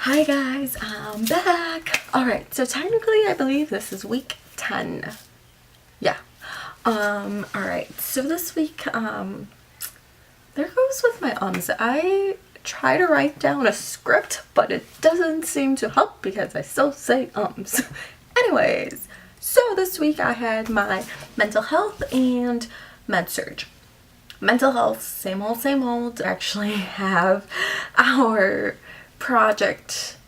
Hi guys, I'm back. Alright, so technically I believe this is week 10. Yeah. Alright, so this week, there goes with my ums. I try to write down a script, but it doesn't seem to help because I still say ums. Anyways, so this week I had my mental health and med surg. Mental health, same old, same old. Actually have our project,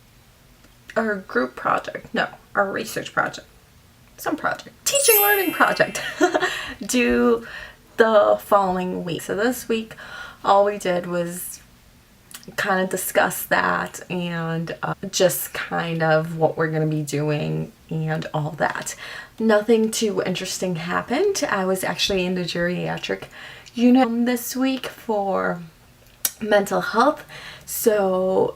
our group project, no, our research project, some project, teaching learning project, due the following week. So this week, all we did was kind of discuss that and just kind of what we're going to be doing and all that. Nothing too interesting happened. I was actually in the geriatric unit this week for mental health, so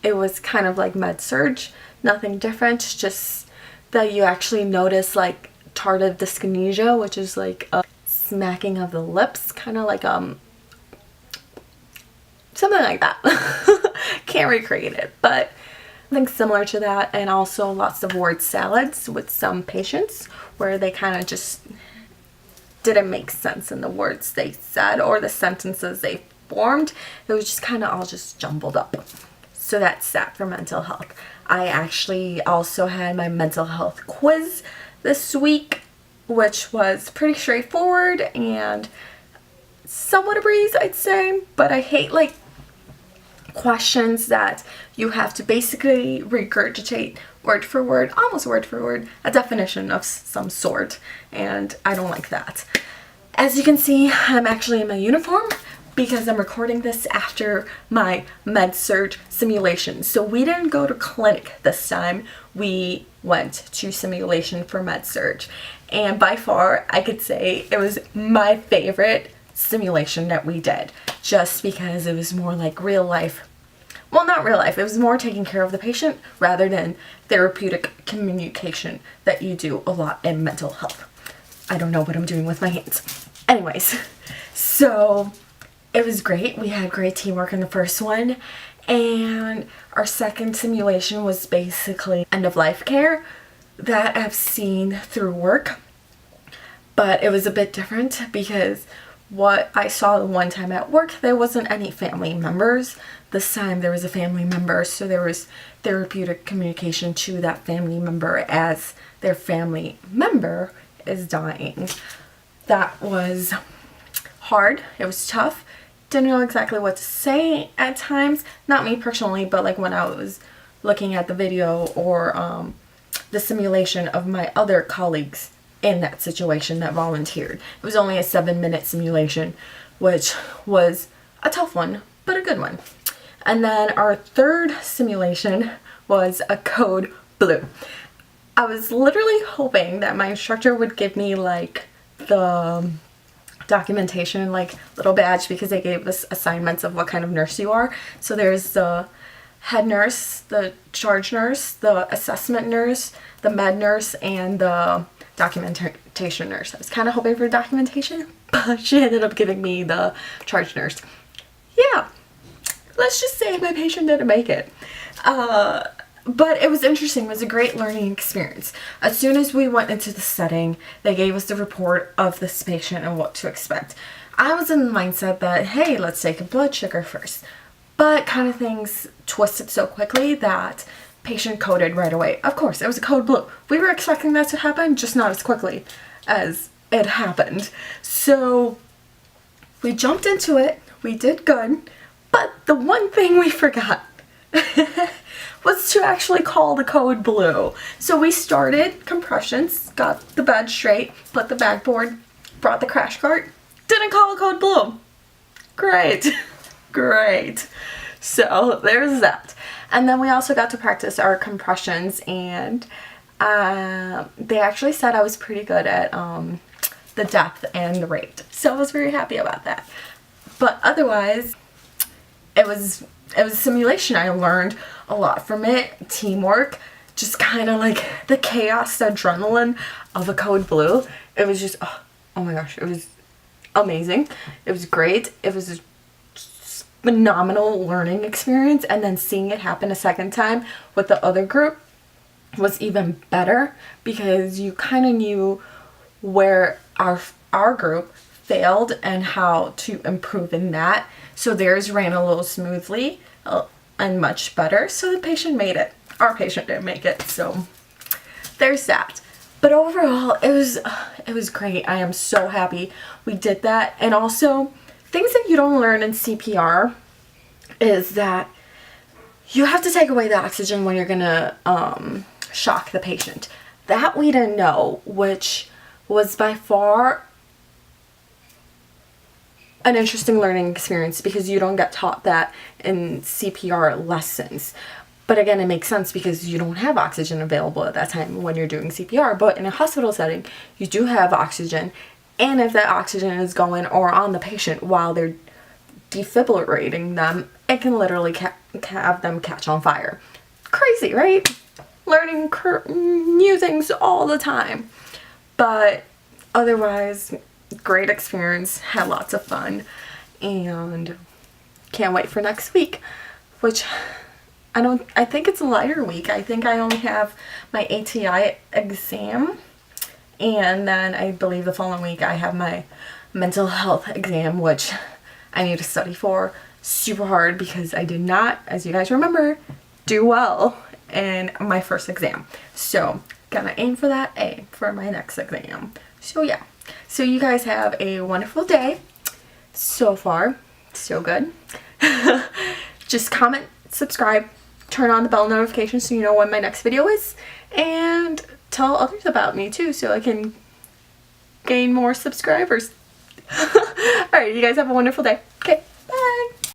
it was kind of like med surg, nothing different, just that you actually notice like tardive dyskinesia, which is like a smacking of the lips, kind of like something like that. Can't recreate it, but I think similar to that, and also lots of word salads with some patients where they kind of just didn't make sense in the words they said or the sentences they formed. It was just kind of all just jumbled up. So that's that for mental health. I actually also had my mental health quiz this week, which was pretty straightforward and somewhat a breeze, I'd say, but I hate like questions that you have to basically regurgitate word for word, almost word for word, a definition of some sort, and I don't like that. As you can see, I'm actually in my uniform because I'm recording this after my med surg simulation. So we didn't go to clinic this time, we went to simulation for med surg, and by far I could say it was my favorite simulation that we did, just because it was more like real life. Well, not real life, it was more taking care of the patient rather than therapeutic communication that you do a lot in mental health. I don't know what I'm doing with my hands. Anyways, so it was great. We had great teamwork in the first one, and our second simulation was basically end of life care that I've seen through work, but it was a bit different because what I saw the one time at work, there wasn't any family members. This time there was a family member, so there was therapeutic communication to that family member as their family member is dying. That was hard. It was tough. Didn't know exactly what to say at times. Not me personally, but like when I was looking at the video or the simulation of my other colleagues in that situation that volunteered. It was only a 7-minute simulation, which was a tough one, but a good one. And then our third simulation was a code blue. I was literally hoping that my instructor would give me like the documentation, like little badge, because they gave us assignments of what kind of nurse you are. So there's the head nurse, the charge nurse, the assessment nurse, the med nurse, and the documentation nurse. I was kind of hoping for documentation, but she ended up giving me the charge nurse. Yeah, let's just say my patient didn't make it. But it was interesting. It was a great learning experience. As soon as we went into the setting, they gave us the report of this patient and what to expect. I was in the mindset that, hey, let's take a blood sugar first. But kind of things twisted so quickly that patient coded right away. Of course, it was a code blue. We were expecting that to happen, just not as quickly as it happened. So we jumped into it. We did good. But the one thing we forgot was to actually call the code blue. So we started compressions, got the bed straight, put the backboard, brought the crash cart, didn't call a code blue. Great. Great. So there's that. And then we also got to practice our compressions, and they actually said I was pretty good at the depth and the rate. So I was very happy about that. But otherwise, it was a simulation. I learned a lot from it. Teamwork, just kind of like the chaos, the adrenaline of a code blue. It was just, oh my gosh, it was amazing. It was great. It was phenomenal learning experience, and then seeing it happen a second time with the other group was even better, because you kind of knew where our group failed and how to improve in that. So theirs ran a little smoothly and much better. So the patient made it. Our patient didn't make it. So there's that. But overall, it was great. I am so happy we did that. And also, things that you don't learn in CPR is that you have to take away the oxygen when you're gonna shock the patient. That we didn't know, which was by far an interesting learning experience, because you don't get taught that in CPR lessons. But again, it makes sense because you don't have oxygen available at that time when you're doing CPR. But in a hospital setting, you do have oxygen. And if that oxygen is going or on the patient while they're defibrillating them, it can literally have them catch on fire. Crazy, right? Learning new things all the time. But otherwise, great experience. Had lots of fun. And can't wait for next week, which I think it's a lighter week. I think I only have my ATI exam, and then I believe the following week I have my mental health exam, which I need to study for super hard because I did not, as you guys remember, do well in my first exam. So gonna aim for that A for my next exam. So yeah. So you guys have a wonderful day. So far, so good. Just comment, subscribe, turn on the bell notification so you know when my next video is, and tell others about me too so I can gain more subscribers. Alright, you guys have a wonderful day.